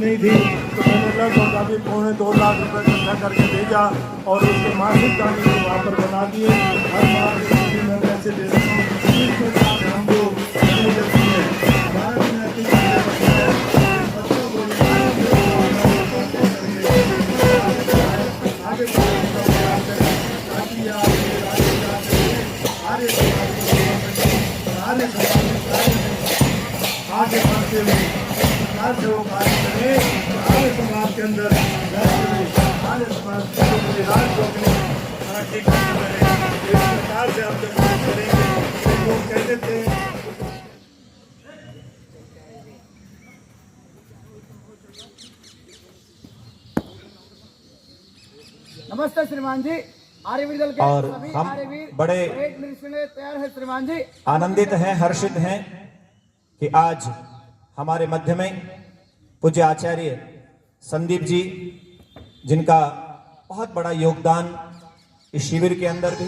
नहीं थी, तो मैंने लगभग अभी 2.25 लाख रुपये इकट्ठा करके भेजा और उसके मासिक दाने को वहाँ पर बना दिए। हर माह मैं पैसे दे रहा हूँ। इसके साथ हम जो करती है भारत में ऐसी चीज़ें बच्चे हैं, बच्चों को आगे आगे बढ़ते हुए सरकार से वो कार्य करें, आगे समाज के अंदर आगे समाज के राज को अपने ठीक करें। इस प्रकार से हम जब बात करेंगे तो लोग कह देते हैं। नमस्ते श्रीमान जी। आर्यवीर दल के और सभी हम आर्यवीर बड़े तैयार है श्रीमान जी। आनंदित हैं, हर्षित हैं कि आज हमारे मध्य में पूज्य आचार्य संदीप जी, जिनका बहुत बड़ा योगदान इस शिविर के अंदर भी,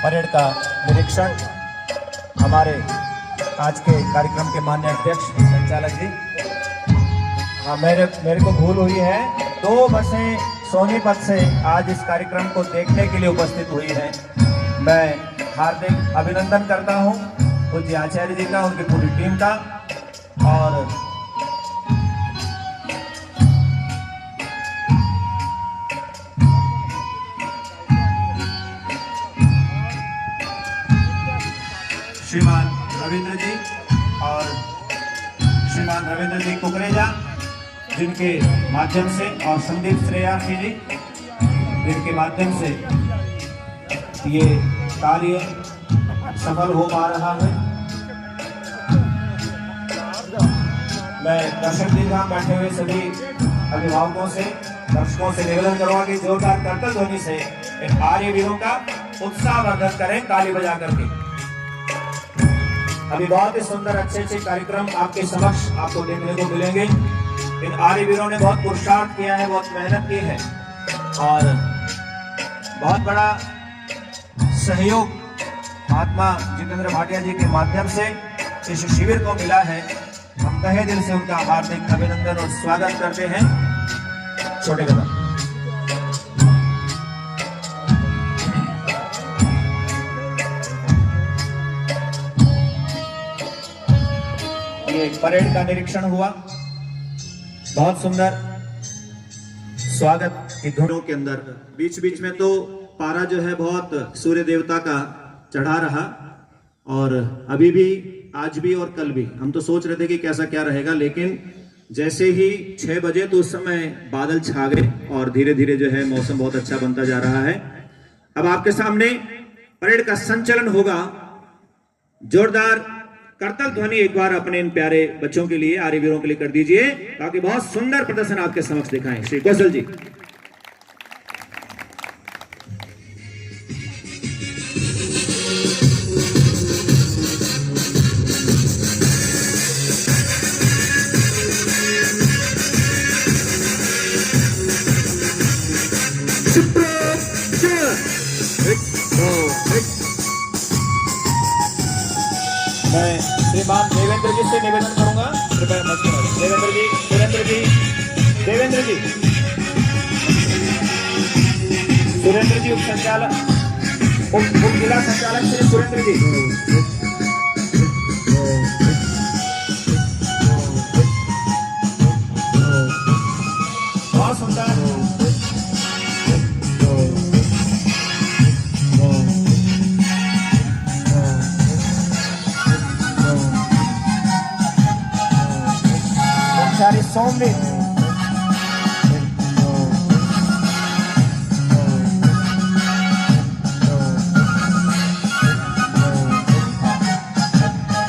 परेड का निरीक्षण हमारे आज के कार्यक्रम के माननीय अध्यक्ष संचालक जी। हाँ, मेरे को भूल हुई है, 2 बसें सोनीपत से आज इस कार्यक्रम को देखने के लिए उपस्थित हुई हैं। मैं हार्दिक अभिनंदन करता हूं पूज्य आचार्य जी का, उनकी पूरी टीम का। और श्रीमान रविंद्र जी और श्रीमान रविंद्र जी कुकरेजा, जिनके माध्यम से, और संदीप श्रेयासी जी, जिनके माध्यम से ये कार्य सफल हो पा रहा है। मैं दर्शक दीर्घा बैठे हुए सभी अभिभावकों से, दर्शकों से निवेदन करूंगा कि जोरदार करतल ध्वनि से इन आर्यवीरों का उत्साहवर्धन करें ताली बजा करके। अभी बहुत ही सुंदर अच्छे कार्यक्रम आपके समक्ष आपको देखने को मिलेंगे। इन आर्यवीरों ने बहुत पुरुषार्थ किया है, बहुत मेहनत की है और बहुत बड़ा सहयोग महात्मा जितेंद्र भाटिया जी के माध्यम से इस शिविर को मिला है। हम तहे दिल से उनका हार्दिक अभिनंदन और स्वागत करते हैं। छोटे कदम। ये परेड का निरीक्षण हुआ, बहुत सुंदर स्वागत की धुनों के अंदर। बीच बीच में तो पारा जो है बहुत सूर्य देवता का चढ़ा रहा, और अभी भी, आज भी और कल भी हम तो सोच रहे थे कि कैसा क्या रहेगा, लेकिन जैसे ही 6 बजे तो उस समय बादल छा गए और धीरे धीरे जो है मौसम बहुत अच्छा बनता जा रहा है। अब आपके सामने परेड का संचलन होगा। जोरदार करतल ध्वनि एक बार अपने इन प्यारे बच्चों के लिए, आर्यवीरों के लिए कर दीजिए, ताकि बहुत सुंदर प्रदर्शन आपके समक्ष दिखाएं। श्री कौशल जी। मैं श्रीमान देवेंद्र जी से निवेदन करूंगा, कृपया मत कीजिए। देवेंद्र जी, सुरेंद्र जी, देवेंद्र जी, सुरेंद्र जी, उप जिला संचालक श्री सुरेंद्र जी। बहुत सुंदर। सोमनी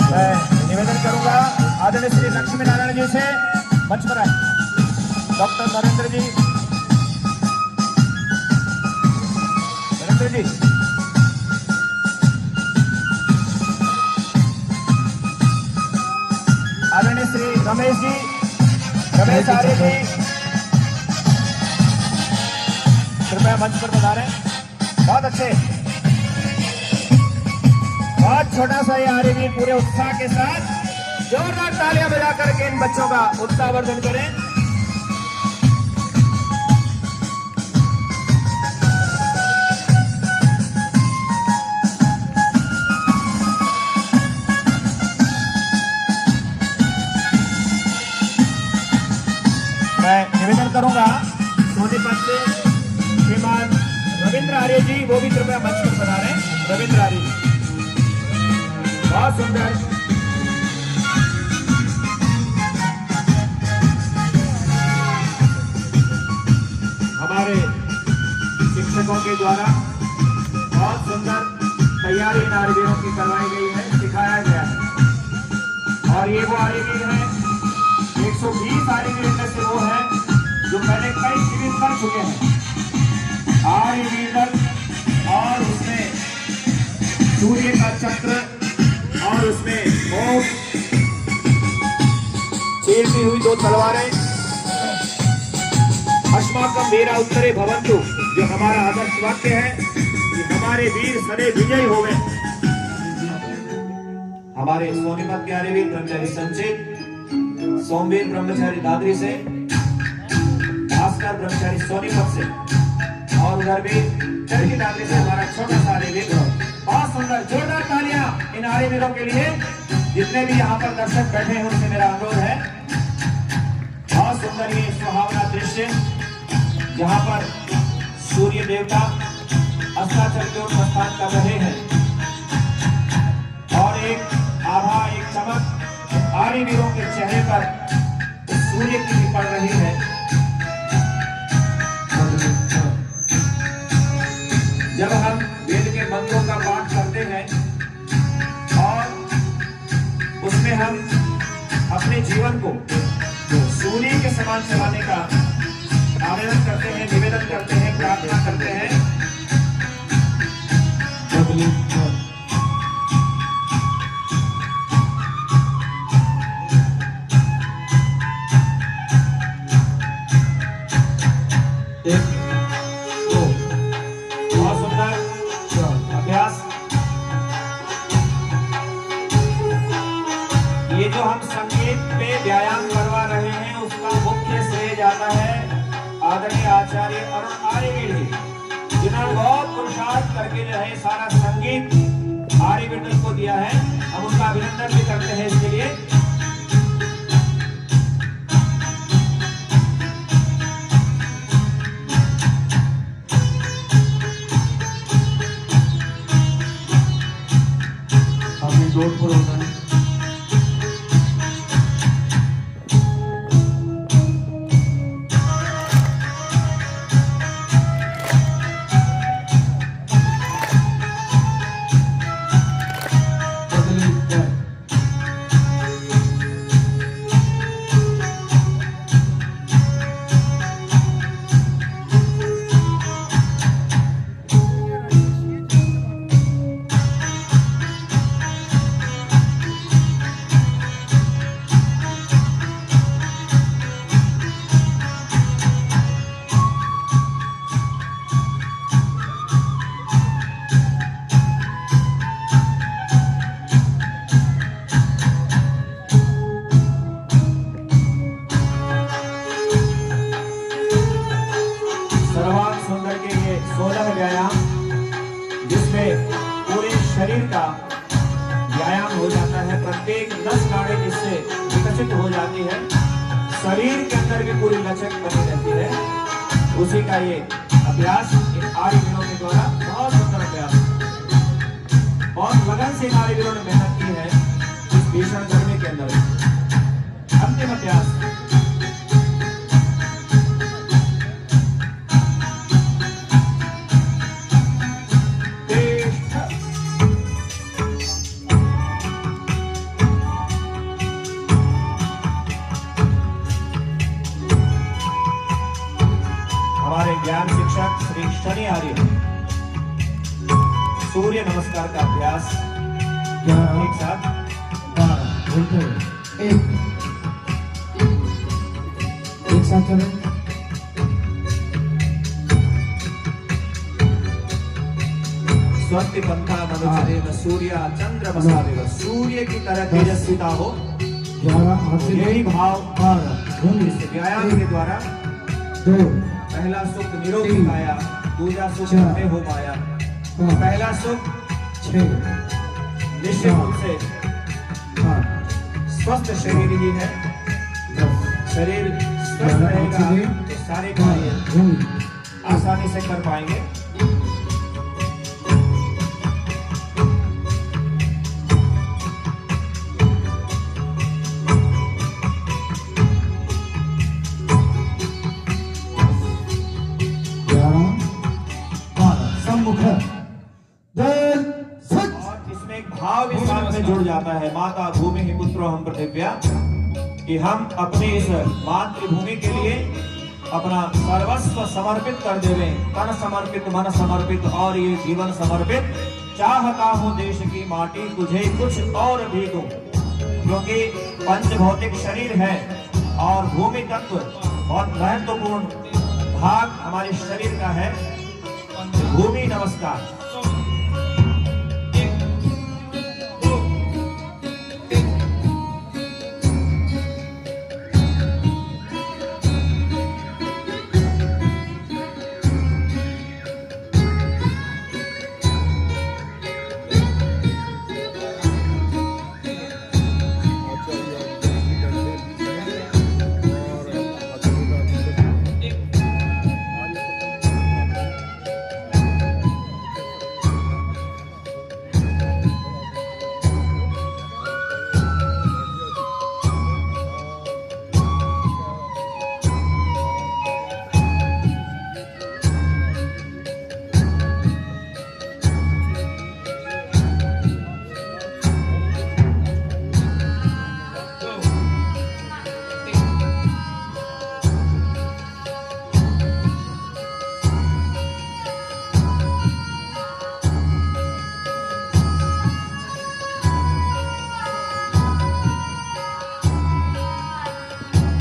मैं निवेदन करूंगा आदरणीय श्री लक्ष्मी नारायण जी से मंच पर आए। डॉक्टर नरेंद्र जी, नरेंद्र जी, आदरणीय श्री रमेश जी, रमेश आर्य जी, कृपया मंच पर बता रहे हैं। बहुत अच्छे, बहुत छोटा सा ये आर्यवीर पूरे उत्साह के साथ जोरदार तालियां बजा करके इन बच्चों का उत्साहवर्धन करें। मैं निवेदन करूंगा सोनीपत से श्रीमान रविंद्र आर्य जी, वो भी कृपया मंच पर बता रहे हैं। रविंद्र आर्य जी, बहुत सुंदर। हमारे शिक्षकों के द्वारा बहुत सुंदर तैयारी इन आर्यवीरों की करवाई गई है, सिखाया गया है। और ये वो आर्यवीर है, 120 आर्यवीर में से वो है जो पहले कई शिविर कर चुके हैं। आर्यवीर दल और उसमें सूर्य का चक्र और उसमें ओम चीरती हुई 2 तलवारें, अस्माकं वीरा उत्तरे भवन्तु, जो हमारा आदर्श वाक्य है कि हमारे वीर सदैव विजयी होवे। हमारे सोनीपत के आर्यवीर ब्रह्मचारी संचित, सोमवीर ब्रह्मचारी दादरी से, भास्कर ब्रह्मचारी सोनीपत से और उधर भी चरखी दादरी से हमारा छोटा सा आर्यवीर। बहुत सुंदर, जोरदार तालियां इन आर्यवीरों के लिए। जितने भी यहाँ पर दर्शक बैठे हैं उनसे मेरा अनुरोध है। बहुत सुंदर ये सुहावना दृश्य जहाँ पर सूर्य देवता अस्ताचलयोन्मस्थान कर रहे हैं और एक आभा, एक चमक आर्यवीरों के चेहरे पर सूर्य की भी पड़ रही है। जब हम वेद के मंत्रों का पाठ करते हैं और उसमें हम अपने जीवन को सूर्य के समान चलाने का आवेदन करते हैं, निवेदन करते हैं, प्रार्थना करते हैं। बहुत सुंदर अभ्यास। ये जो हम संगीत पे व्यायाम करवा रहे हैं उसका मुख्य श्रेय जाता है आदरणीय आचार्य अरुण आर्यवीर जी, जिन्होंने बहुत पुरुषार्थ करके जो है सारा संगीत आर्यवीर दल को दिया है। हम उनका अभिनंदन भी करते हैं इसके लिए। अपनी जोर पर होता है। शरीर का व्यायाम हो जाता है, प्रत्येक नस नाड़ी इससे विकसित हो जाती है, शरीर के अंदर भी पूरी लचक बनी रहती है। उसी का ये अभ्यास आर्यवीरों के द्वारा बहुत सुंदर अभ्यास, बहुत लगन से आर्यवीरों ने मेहनत की है इस भीषण गर्मी के अंदर। अंतिम अभ्यास हमारे ज्ञान शिक्षक श्री शनि आर्य सूर्य नमस्कार का अभ्यास एक साथ 12 एक साथ करें। स्वस्ति पंथा मनुष्य सूर्य चंद्र मसादेव, सूर्य की तरह तेजस्विता हो, 11 हाथ से यही भाव 12 इस व्यायाम के द्वारा 2 पहला सुख निरोगी पाया, दूसरा सुख में हो पाया। पहला सुख 6 निश्चित रूप से 8 स्वस्थ शरीर ही है। 10 शरीर स्वस्थ रहेगा तो सारे कार्य आसानी से कर पाएंगे। और इसमें एक भाव भी साथ में जुड़ जाता है, माता भूमि ही पुत्रो हम पृथिव्या, कि हम अपनी इस मातृभूमि के लिए अपना सर्वस्व समर्पित कर देवे, तन समर्पित मन समर्पित और ये जीवन समर्पित। चाहता हूँ देश की माटी तुझे कुछ और भी दूं, क्योंकि पंच भौतिक शरीर है और भूमि तत्व बहुत महत्वपूर्ण भाग हमारे शरीर का है। भूमि नमस्कार।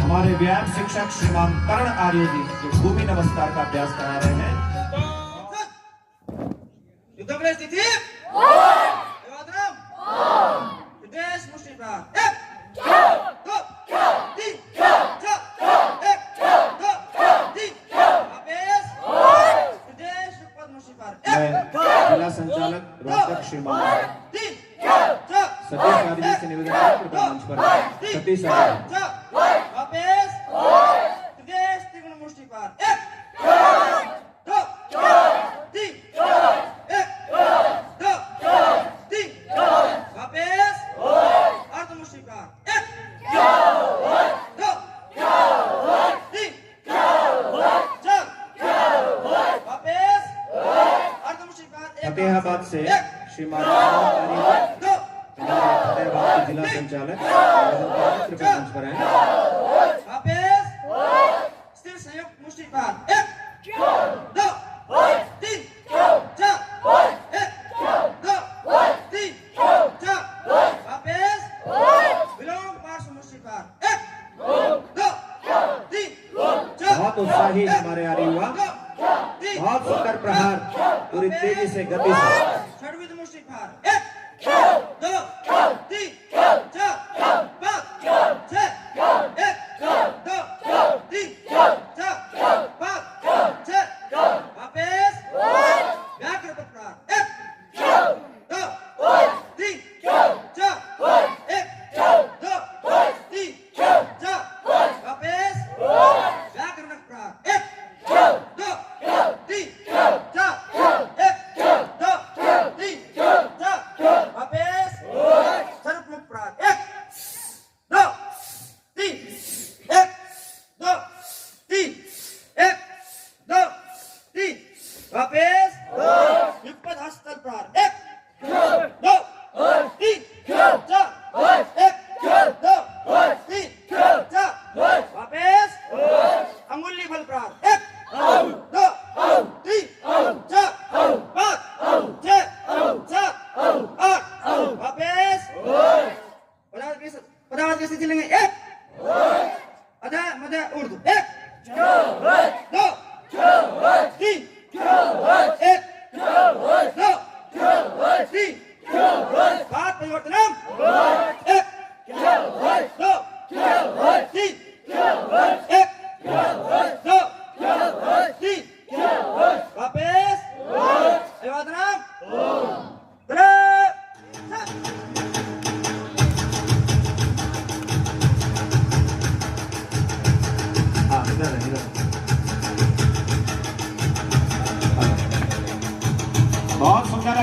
हमारे व्यायाम शिक्षक श्रीमान कर्ण आर्य जी जो भूमि नमस्कार का अभ्यास करा रहे हैं। युद्ध स्थिति मैं जिला संचालक रोहतक श्रीमान सतीश आदि जी से निवेदन है कृपया मंच पर आएं। सतीश आदि फतेहाबाद से श्रीमान फतेहाबाद के जिला संचालक कृपया मंच पर आएं। स्थिर संयुक्त मुष्टिपात 1 2 3 4 1 2 3 4 वापस विलोम पार्श्व मुष्टिपात 1 2 3 4 बहुत उत्साही हमारे आर्य युवा, बहुत सुंदर प्रहार पूरी तेजी से गति से। षड्विध मुष्टिपात 1 2 3 4 5 6 1 2 3 4 5 6 वापस व्याघ्र प्रहार 1 2 3 4 1 2 3 4 वापस व्याघ्र प्रहार 1 2 3 4 1 2 3 4 वापस सर्वमुख प्रहार 1 2 3 1 2 3 1 2 3 वापस युगपद हस्तल प्रहार 1 2 3 4 1 2 3 4 वापस अंगुली बल प्रहार 1 2 3 4 5 6 7 8 वापस पदार्थ की स्थिति लेंगे 1 अधा मध्य ऊर्ध्व 1 2 3 1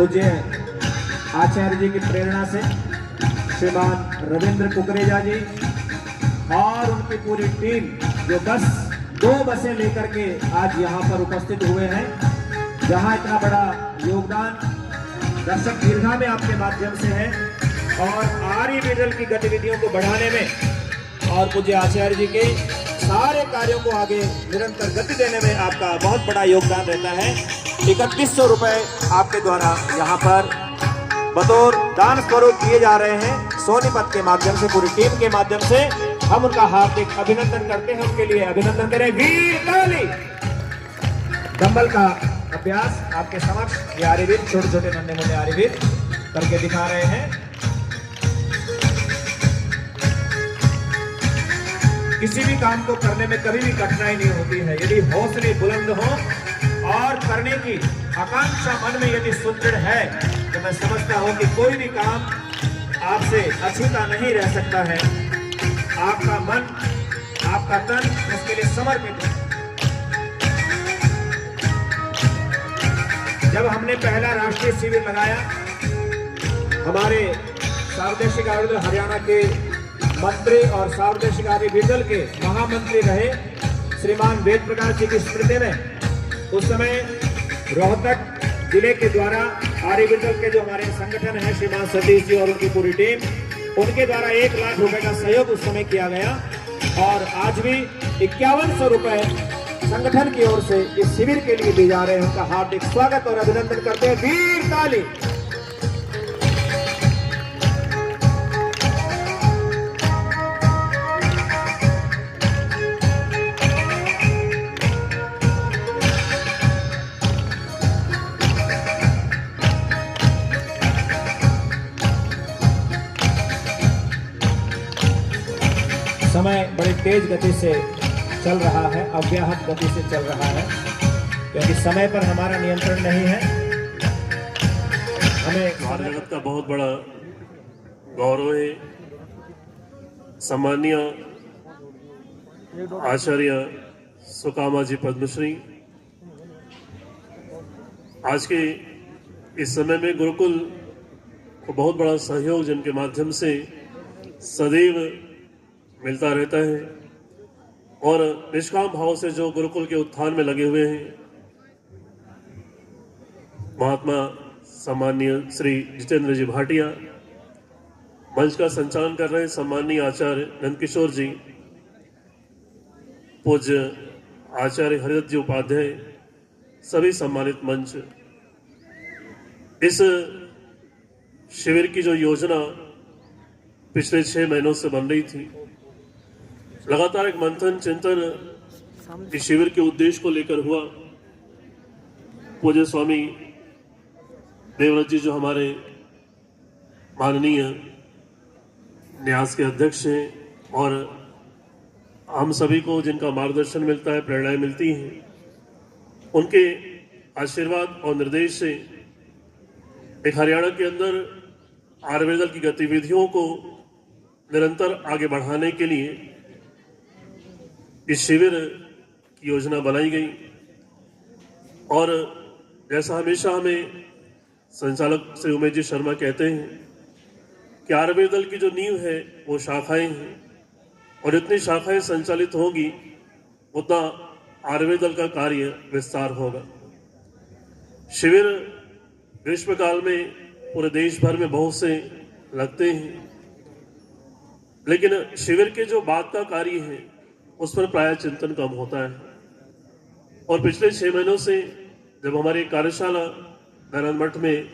पूज्य आचार्य जी की प्रेरणा से श्रीमान रविंद्र कुकरेजा जी और उनकी पूरी टीम जो 2 बसें लेकर के आज यहाँ पर उपस्थित हुए हैं, जहाँ इतना बड़ा योगदान दर्शक दीर्घा में आपके माध्यम से है और आर्य विदल की गतिविधियों को बढ़ाने में और पूज्य आचार्य जी के सारे कार्यों को आगे निरंतर गति देने में आपका बहुत बड़ा योगदान रहता है। 3100 रुपए आपके द्वारा यहाँ पर बतौर दान स्वरूप दिए जा रहे हैं सोनीपत के माध्यम से, पूरी टीम के माध्यम से। हम उनका हार्दिक अभिनंदन करते हैं, उनके लिए अभिनंदन करें। वीर काली डंबल का अभ्यास आपके समक्ष ये आर्यवीर, छोटे छोटे नन्हे मुन्ने आर्यवीर करके दिखा रहे हैं। किसी भी काम को करने में कभी भी कठिनाई नहीं होती है यदि हौसले बुलंद हो और करने की आकांक्षा मन में यदि सुदृढ़ है, तो मैं समझता हूं कि कोई भी काम आपसे अछूता नहीं रह सकता है। आपका मन, आपका तन उसके लिए समर्पित है। जब हमने पहला राष्ट्रीय शिविर लगाया, हमारे सार्वदेशिक आयुर्वेद हरियाणा के मंत्री और सार्वदेशिक आयुर्वेद के महामंत्री रहे श्रीमान वेद प्रकाश जी की स्मृति में उस समय रोहतक जिले के द्वारा आर्यविदल के जो हमारे संगठन है श्रीमान सतीश जी और उनकी पूरी टीम, उनके द्वारा 1 लाख रुपए का सहयोग उस समय किया गया और आज भी 5100 रुपए संगठन की ओर से इस शिविर के लिए दी जा रहे हैं। उनका हार्दिक स्वागत और अभिनंदन करते हैं। वीर ताली। समय बड़ी तेज गति से चल रहा है, अव्याहत गति से चल रहा है, क्योंकि समय पर हमारा नियंत्रण नहीं है। हमें भारत जगत का बहुत बड़ा गौरव है। सम्मानीय आचार्य सुकामा जी पद्मश्री आज के इस समय में गुरुकुल को बहुत बड़ा सहयोग जिनके माध्यम से सदैव मिलता रहता है और निष्काम भाव से जो गुरुकुल के उत्थान में लगे हुए हैं, महात्मा सम्मानीय श्री जितेंद्र जी भाटिया, मंच का संचालन कर रहे हैं सम्मानीय आचार्य नंदकिशोर जी, पूज्य आचार्य हरिदत्त जी उपाध्याय, सभी सम्मानित मंच। इस शिविर की जो योजना पिछले 6 महीनों से बन रही थी, लगातार एक मंथन चिंतन इस शिविर के उद्देश्य को लेकर हुआ। पूज्य स्वामी देवव्रत जी जो हमारे माननीय न्यास के अध्यक्ष हैं और हम सभी को जिनका मार्गदर्शन मिलता है, प्रेरणाएं मिलती हैं, उनके आशीर्वाद और निर्देश से एक हरियाणा के अंदर आयुर्वेद की गतिविधियों को निरंतर आगे बढ़ाने के लिए इस शिविर की योजना बनाई गई। और जैसा हमेशा हमें संचालक श्री उमेश जी शर्मा कहते हैं कि आयुर्वेद की जो नींव है वो शाखाएं हैं और जितनी शाखाएं संचालित होगी उतना आयुर्वेद का कार्य विस्तार होगा। शिविर ग्रीष्मकाल में पूरे देश भर में बहुत से लगते हैं, लेकिन शिविर के जो बाद का कार्य है उस पर प्राय चिंतन कम होता है। और पिछले 6 महीनों से जब हमारी कार्यशाला नारायण मठ में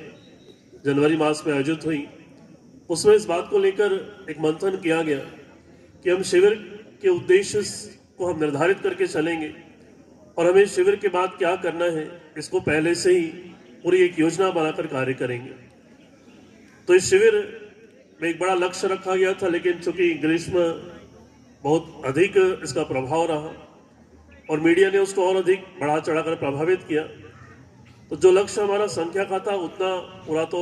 जनवरी मास में आयोजित हुई, उसमें इस बात को लेकर एक मंथन किया गया कि हम शिविर के उद्देश्य को हम निर्धारित करके चलेंगे और हमें शिविर के बाद क्या करना है इसको पहले से ही पूरी एक योजना बनाकर कार्य करेंगे। तो इस शिविर में एक बड़ा लक्ष्य रखा गया था, लेकिन चूंकि ग्रीष्म बहुत अधिक इसका प्रभाव रहा और मीडिया ने उसको और अधिक बढ़ा चढ़ाकर प्रभावित किया, तो जो लक्ष्य हमारा संख्या का था उतना पूरा तो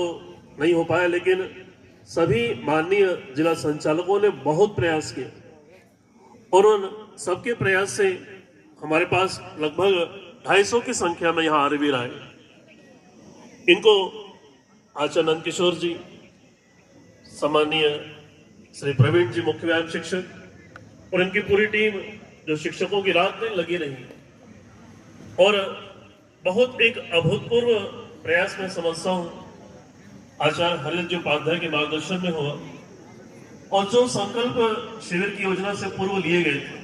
नहीं हो पाया, लेकिन सभी माननीय जिला संचालकों ने बहुत प्रयास किया और उन सबके प्रयास से हमारे पास लगभग 250 की संख्या में यहाँ आर्यवीर आए। इनको आचार्य नंदकिशोर जी, सम्मानीय श्री प्रवीण जी मुख्य व्यायाम शिक्षक और इनकी पूरी टीम जो शिक्षकों की रात दिन लगी रही और बहुत एक अभूतपूर्व प्रयास में समझता हूं आचार्य हरिदत्त जी उपाध्याय के मार्गदर्शन में हुआ और जो संकल्प शिविर की योजना से पूर्व लिए गए थे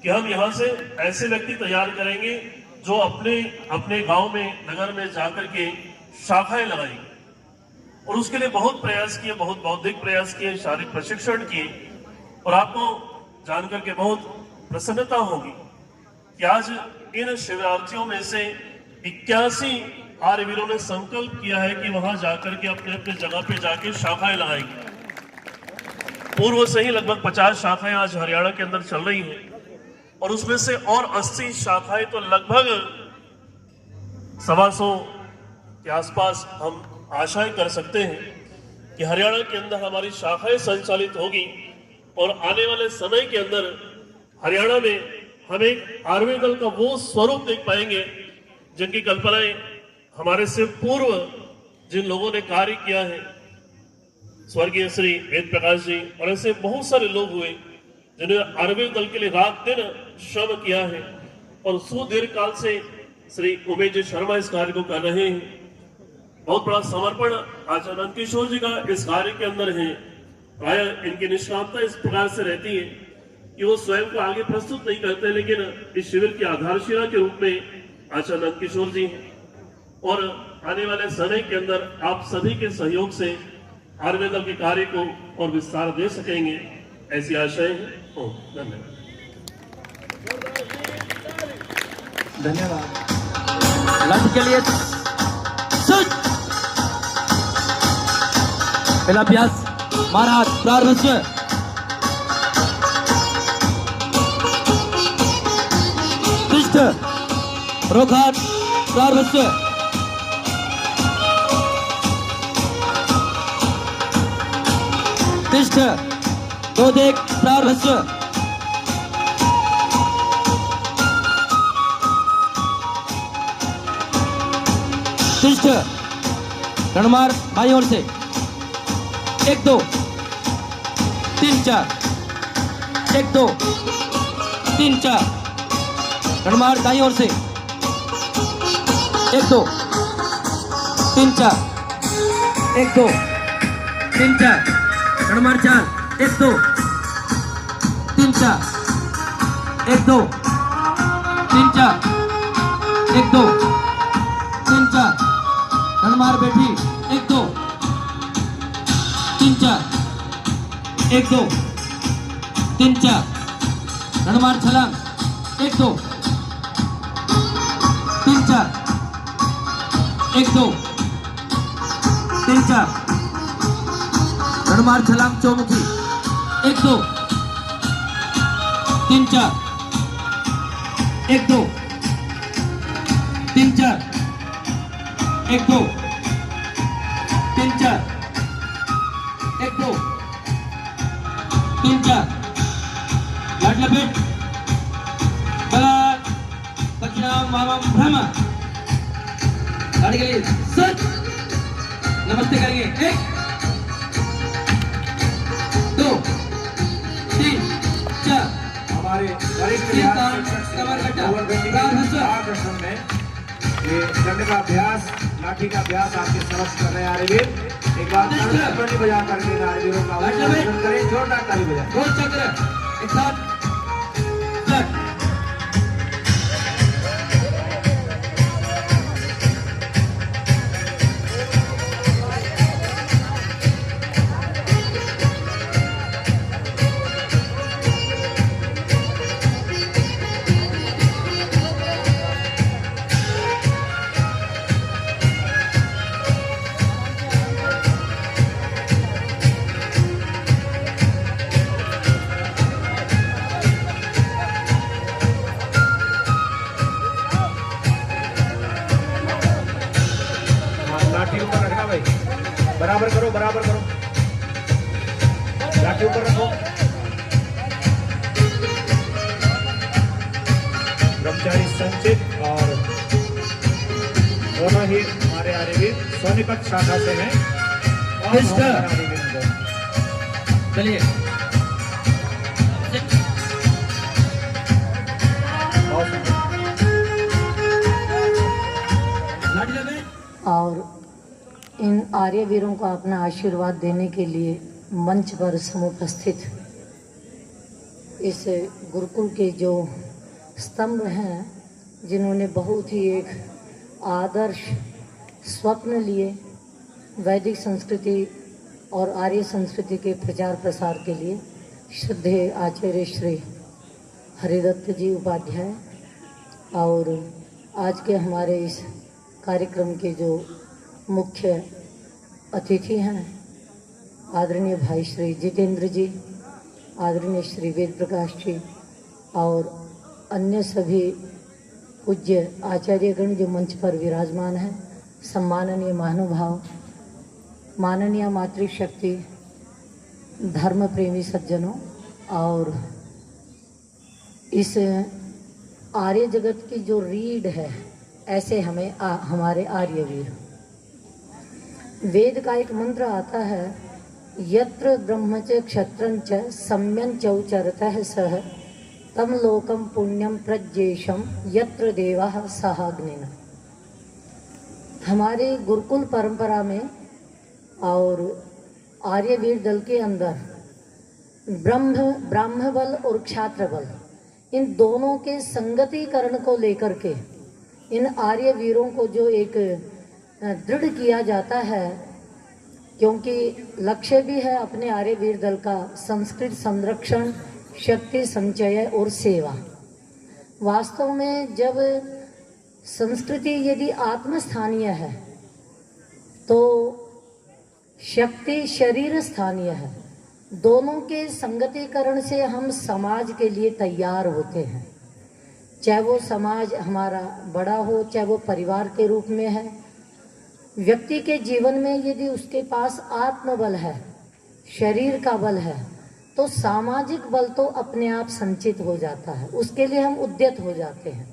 कि हम यहाँ से ऐसे व्यक्ति तैयार करेंगे जो अपने अपने गांव में नगर में जाकर के शाखाएं लगाएंगे और उसके लिए बहुत प्रयास किए, बहुत बौद्धिक प्रयास किए, शारीरिक प्रशिक्षण किए और आपको जानकर के बहुत प्रसन्नता होगी कि आज इन शिविरार्थियों में से 81 आर्यवीरों ने संकल्प किया है कि वहां जाकर के अपने अपने जगह पे जाके शाखाएं लगाएंगे। पूर्व से ही लगभग 50 शाखाएं आज हरियाणा के अंदर चल रही हैं और उसमें से और 80 शाखाएं तो लगभग 125 के आसपास हम आशाएं कर सकते हैं कि हरियाणा के अंदर हमारी शाखाएं संचालित होगी और आने वाले समय के अंदर हरियाणा में हम एक आयुर्वेद दल का वो स्वरूप देख पाएंगे जिनकी कल्पनाएं हमारे से पूर्व जिन लोगों ने कार्य किया है, स्वर्गीय श्री वेद प्रकाश जी और ऐसे बहुत सारे लोग हुए जिन्होंने आयुर्वेद दल के लिए रात दिन श्रम किया है और सुदीर्घ काल से श्री उमेश जी शर्मा इस कार्य को कर रहे हैं। बहुत बड़ा समर्पण आचार्य नंदकिशोर जी का इस कार्य के अंदर है। प्राय इनकी निष्कामता इस प्रकार से रहती है कि वो स्वयं को आगे प्रस्तुत नहीं करते, लेकिन इस शिविर की आधारशिला के रूप में आचार्य नंदकिशोर जी हैं और आने वाले समय के अंदर आप सभी के सहयोग से आयुर्वेद दल के कार्य को और विस्तार दे सकेंगे, ऐसी आशाएं हैं। धन्यवाद। धन्यवाद। लंच के लिए पहला अभ्यास महाराज प्रारंभ पृष्ठ रोघाट प्रारंभ पृष्ठ दो देख प्रारंभ पृष्ठ रणमार बाई ओर से 1 2 3 4 1 2 3 4 रणमार दाई ओर से 1 2 3 4 1 2 3 4 रणमार 4 1 2 3 4 1 2 3 4 1 2 3 4 रणमार बैठी 1 2 3 4 1 2 3 4 रणमार छलांग 1 2 3 4 1 2 3 4 रणमार छलांग चौमुखी 1 2 3 4 1 2 3 4 1 2 3 4 1 2 3 4 लाट लपेट बला दक्षिणाम वामम भ्रम गाड़ी के लिए सच नमस्ते करेंगे 1 2 3 4 हमारे वरिष्ठ आकर्षण में ये दंड का अभ्यास, लाठी का अभ्यास आपके समक्ष कर रहे हैं आर्यवीर। एक बार ताली बजा करके आर्यवीरों का अभिनंदन करें, जोरदार ताली बजा। गोल चक्र एक साथ चक बराबर करो, बराबर करो, लाठी ऊपर रखो। ब्रह्मचारी संचित और दोनों ही हमारे आर्यवीर सोनीपत शाखा से हैं और मिस्टर। हमारे आर्यवीर हैं। चलिए बहुत सुंदर। लाडले में और इन आर्यवीरों को अपना आशीर्वाद देने के लिए मंच पर समुपस्थित इस गुरुकुल के जो स्तंभ हैं, जिन्होंने बहुत ही एक आदर्श स्वप्न लिए वैदिक संस्कृति और आर्य संस्कृति के प्रचार प्रसार के लिए, श्रद्धेय आचार्य श्री हरिदत्त जी उपाध्याय, और आज के हमारे इस कार्यक्रम के जो मुख्य अतिथि हैं आदरणीय भाई श्री जितेंद्र जी, आदरणीय श्री वेद प्रकाश जी और अन्य सभी पूज्य आचार्यगण जो मंच पर विराजमान हैं, सम्माननीय महानुभाव, माननीय मातृशक्ति, धर्म प्रेमी सज्जनों और इस आर्य जगत की जो रीढ़ है, ऐसे हमें हमारे आर्यवीर। वेद का एक मंत्र आता है, यत्र ब्रह्म च क्षत्रं च सम्यं चौचरतः सह तम लोकम पुण्यम प्रज्येशम यत्र देवाः सहाग्निना। हमारे गुरुकुल परंपरा में और आर्यवीर दल के अंदर ब्राह्म बल और क्षात्र बल, इन दोनों के संगतिकरण को लेकर के इन आर्यवीरों को जो एक दृढ़ किया जाता है, क्योंकि लक्ष्य भी है अपने आर्यवीर दल का संस्कृत संरक्षण, शक्ति संचय और सेवा। वास्तव में जब संस्कृति यदि आत्मस्थानीय है तो शक्ति शरीर स्थानीय है। दोनों के संगतिकरण से हम समाज के लिए तैयार होते हैं, चाहे वो समाज हमारा बड़ा हो, चाहे वो परिवार के रूप में है। व्यक्ति के जीवन में यदि उसके पास आत्मबल है, शरीर का बल है, तो सामाजिक बल तो अपने आप संचित हो जाता है, उसके लिए हम उद्यत हो जाते हैं।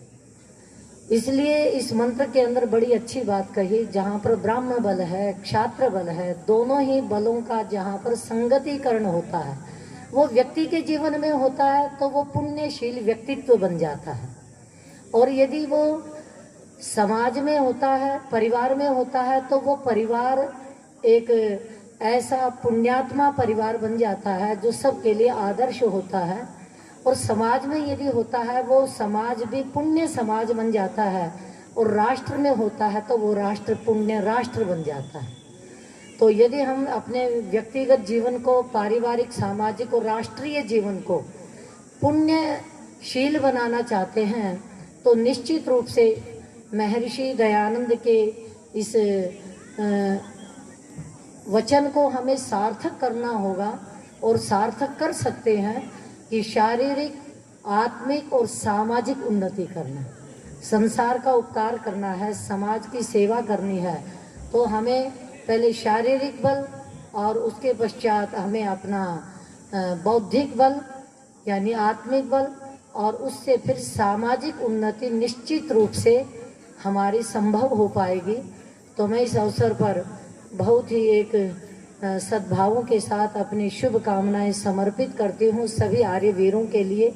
इसलिए इस मंत्र के अंदर बड़ी अच्छी बात कही, जहाँ पर ब्राह्म बल है, क्षात्र बल है, दोनों ही बलों का जहाँ पर संगतिकरण होता है, वो व्यक्ति के जीवन में होता है तो वो पुण्यशील व्यक्तित्व बन जाता है। और यदि वो समाज में होता है, परिवार में होता है, तो वो परिवार एक ऐसा पुण्यात्मा परिवार बन जाता है जो सबके लिए आदर्श होता है। और समाज में यदि होता है, वो समाज भी पुण्य समाज बन जाता है। और राष्ट्र में होता है तो वो राष्ट्र पुण्य राष्ट्र बन जाता है। तो यदि हम अपने व्यक्तिगत जीवन को, पारिवारिक, सामाजिक और राष्ट्रीय जीवन को पुण्यशील बनाना चाहते हैं, तो निश्चित रूप से महर्षि दयानंद के इस वचन को हमें सार्थक करना होगा। और सार्थक कर सकते हैं कि शारीरिक, आत्मिक और सामाजिक उन्नति करना, संसार का उपकार करना है, समाज की सेवा करनी है, तो हमें पहले शारीरिक बल और उसके पश्चात हमें अपना बौद्धिक बल यानी आत्मिक बल और उससे फिर सामाजिक उन्नति निश्चित रूप से हमारी संभव हो पाएगी। तो मैं इस अवसर पर बहुत ही एक सद्भावों के साथ अपनी शुभकामनाएं समर्पित करती हूँ सभी आर्यवीरों के लिए,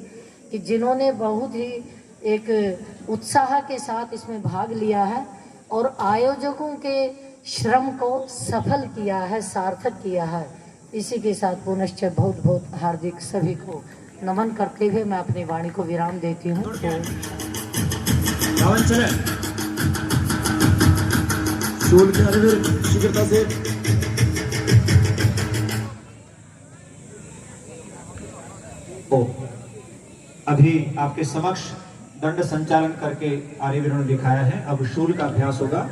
कि जिन्होंने बहुत ही एक उत्साह के साथ इसमें भाग लिया है और आयोजकों के श्रम को सफल किया है, सार्थक किया है। इसी के साथ पुनश्च बहुत बहुत हार्दिक सभी को नमन करते हुए मैं अपनी वाणी को विराम देती हूँ। शूल के आर्यवीर शीघ्रता से अभी आपके समक्ष दंड संचालन करके आर्यवीरों ने दिखाया है। अब शूल का अभ्यास होगा।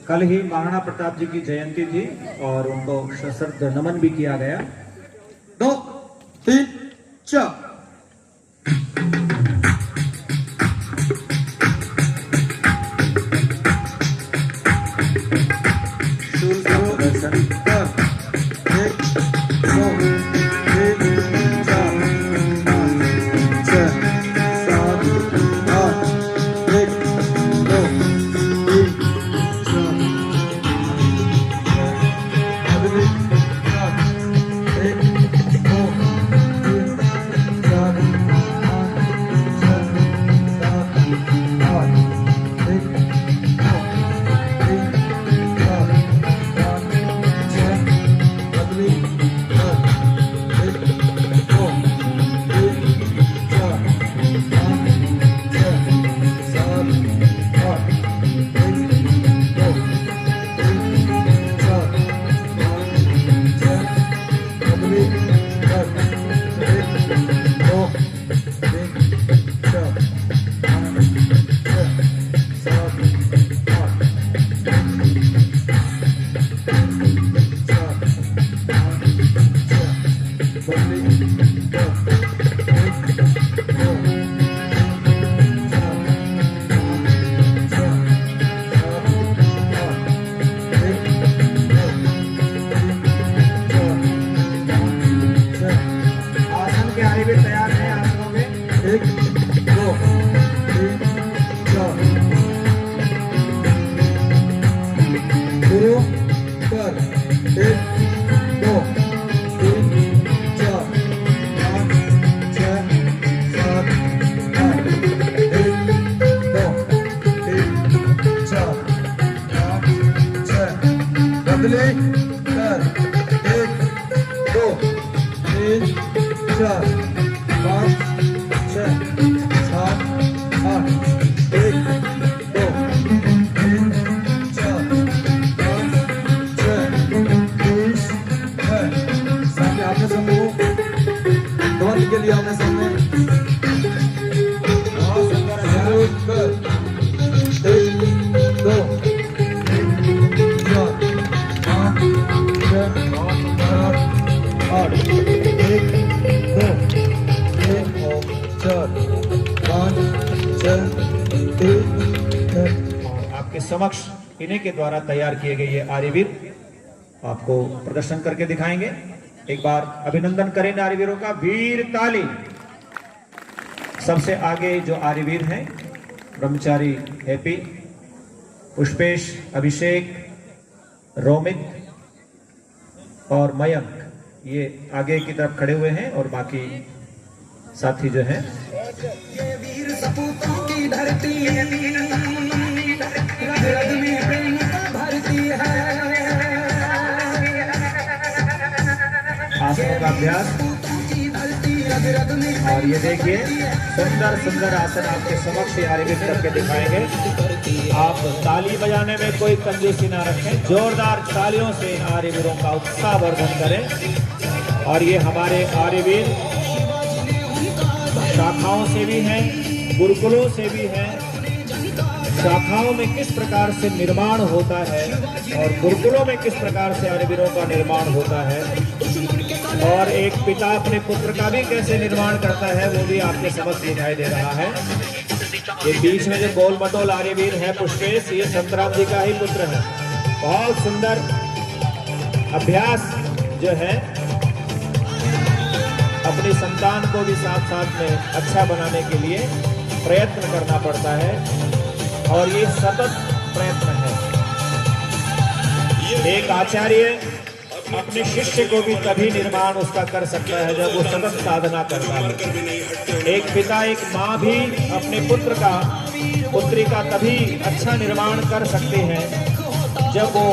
कल ही महाराणा प्रताप जी की जयंती थी और उनको सश्रद्ध नमन भी किया गया। 2 3 4 शूल का प्रदर्शन कर 1 2 3 4 5 6 7 8 1 2 3 4 3 4 5 6 7 8 1 2 3 4 5 6 20 सामने आपने समूह ध्वनि के लिए आपने सामने बहुत सुंदर है। 1 2 3 4 5 6 7 8 1 2 3 4 5 6 3 और आपके समक्ष इन्हीं के द्वारा तैयार किए गए ये आर्यवीर आपको प्रदर्शन करके दिखाएंगे। एक बार अभिनंदन करें आर्यवीरों का, वीर ताली। सबसे आगे जो आर्यवीर हैं ब्रह्मचारी हैप्पी, पुष्पेश, अभिषेक, रोमित और मयंक, ये आगे की तरफ खड़े हुए हैं और बाकी साथी जो हैं वीर सपूतों की धरती रग रग में प्रेम भरती है। आसनों का अभ्यास। और ये देखिए सुंदर सुंदर आसन आपके समक्ष आर्यवीर करके दिखाएंगे। आप ताली बजाने में कोई कंजूसी ना रखें, जोरदार तालियों से आर्यवीरों का उत्साहवर्धन करें। और ये हमारे आर्यवीर शाखाओं से भी हैं, गुरुकुलों से भी हैं। शाखाओं में किस प्रकार से निर्माण होता है और गुरुकुलों में किस प्रकार से आर्यवीरों का निर्माण होता है, और एक पिता अपने पुत्र का भी कैसे निर्माण करता है, वो भी आपके समक्ष दिखाई दे रहा है। ये बीच में जो गोल मटोल आर्यवीर है पुष्पेश, ये संतराम जी का ही पुत्र है। बहुत सुंदर अभ्यास जो है, अपनी संतान को भी साथ साथ में अच्छा बनाने के लिए प्रयत्न करना पड़ता है और ये सतत प्रयत्न है। एक आचार्य अपने शिष्य को भी तभी निर्माण उसका कर सकता है जब वो सतत साधना करता है। एक पिता एक माँ भी अपने पुत्र का पुत्री का तभी अच्छा निर्माण कर सकते हैं जब वो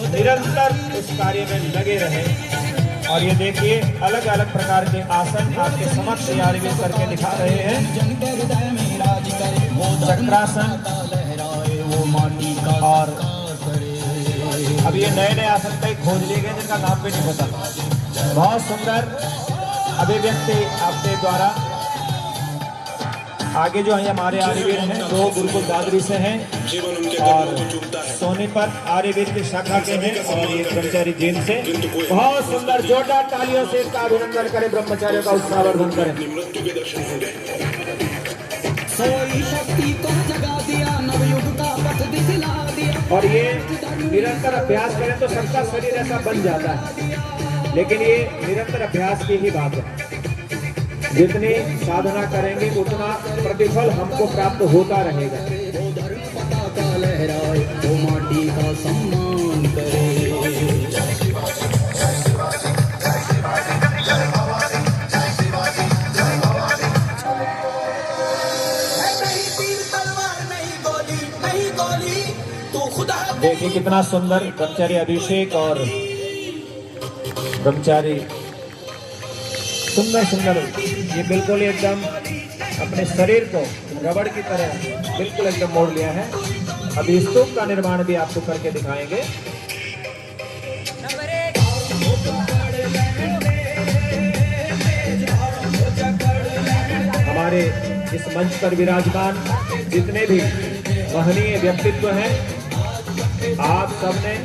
निरंतर उस कार्य में लगे रहें। और ये देखिए अलग अलग प्रकार के आसन आपके समक्ष आर्यवीर करके दिखा रहे हैं। चक्रासन और अब ये नए नए आसन कई खोज लिए गए जिनका नाम भी नहीं पता। बहुत सुंदर अभिव्यक्ति आपके द्वारा। आगे जो है हमारे आर्यवीर हैं, दो गुरुकुल दादरी से हैं और सोनीपत आर्यवीर की शाखा के हैं और ये ब्रह्मचारी जैन से। बहुत सुंदर, जोरदार तालियों से इसका अभिनंदन करें, ब्रह्मचारियों का उत्साहवर्धन करें। और ये निरंतर अभ्यास करें तो सबका शरीर ऐसा बन जाता है, लेकिन ये निरंतर अभ्यास की ही बात है। जितनी साधना करेंगे उतना प्रतिफल हमको प्राप्त होता रहेगा। माटी का सम्मान करे। देखिए कितना सुंदर ब्रह्मचारी अभिषेक और ब्रह्मचारी सुंदर सुंदर, ये बिल्कुल एकदम अपने शरीर को रबड़ की तरह बिल्कुल एकदम मोड़ लिया है। अभी स्तूप का निर्माण भी आपको करके दिखाएंगे। हमारे इस मंच पर विराजमान जितने भी महनीय व्यक्तित्व हैं, आप सबने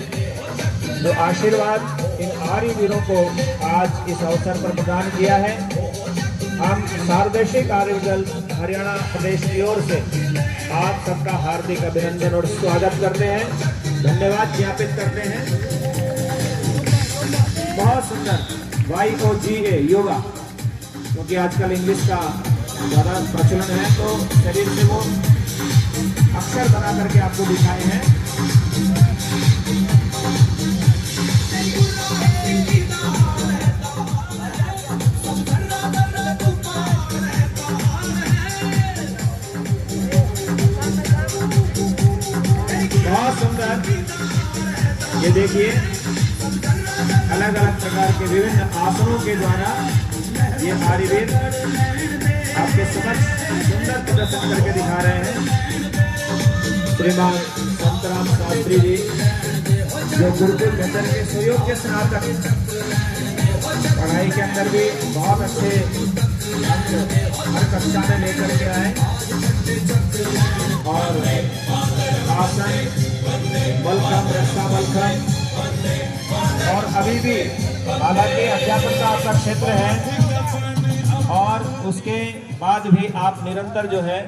जो आशीर्वाद इन आर्यवीरों को आज इस अवसर पर प्रदान किया है, हम सार्वदेशिक आर्यवीर हरियाणा प्रदेश की ओर से आप सबका हार्दिक अभिनंदन और स्वागत करते हैं, धन्यवाद ज्ञापित करते हैं। बहुत सुंदर YOGA योगा, क्योंकि आजकल इंग्लिश का ज़्यादा प्रचलन है तो शरीर से वो अक्षर बना करके आपको दिखाए हैं। बहुत सुंदर, ये देखिए अलग अलग प्रकार के विभिन्न आसनों के द्वारा ये आर्यवीर आपके समक्ष सुंदर प्रदर्शन करके दिखा रहे हैं। श्रीमान संतराम शास्त्री जी जो गुरुकुल भीतर के सुयोग्य स्नातक, पढ़ाई के अंदर भी बहुत अच्छे हर कक्षा में लेकर के आए और आसन बलखम रक्षा बलखम और अभी भी हालांकि अध्यापन का आपका क्षेत्र है और उसके बाद भी आप निरंतर जो है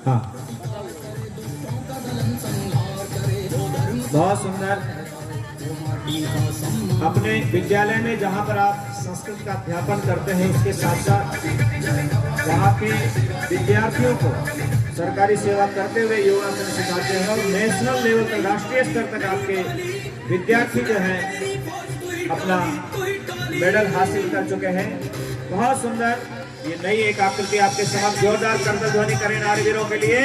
हाँ बहुत सुंदर। अपने विद्यालय में जहाँ पर आप संस्कृत का अध्यापन करते हैं उसके साथ साथ वहाँ के विद्यार्थियों को सरकारी सेवा करते हुए योगासन सिखाते हैं और नेशनल लेवल तक, राष्ट्रीय स्तर तक आपके विद्यार्थी जो हैं अपना मेडल हासिल कर चुके हैं। बहुत सुंदर। ये नई एक आकृति आपके समक्ष, जोरदार करतल ध्वनि करें नारीवीरों के लिए।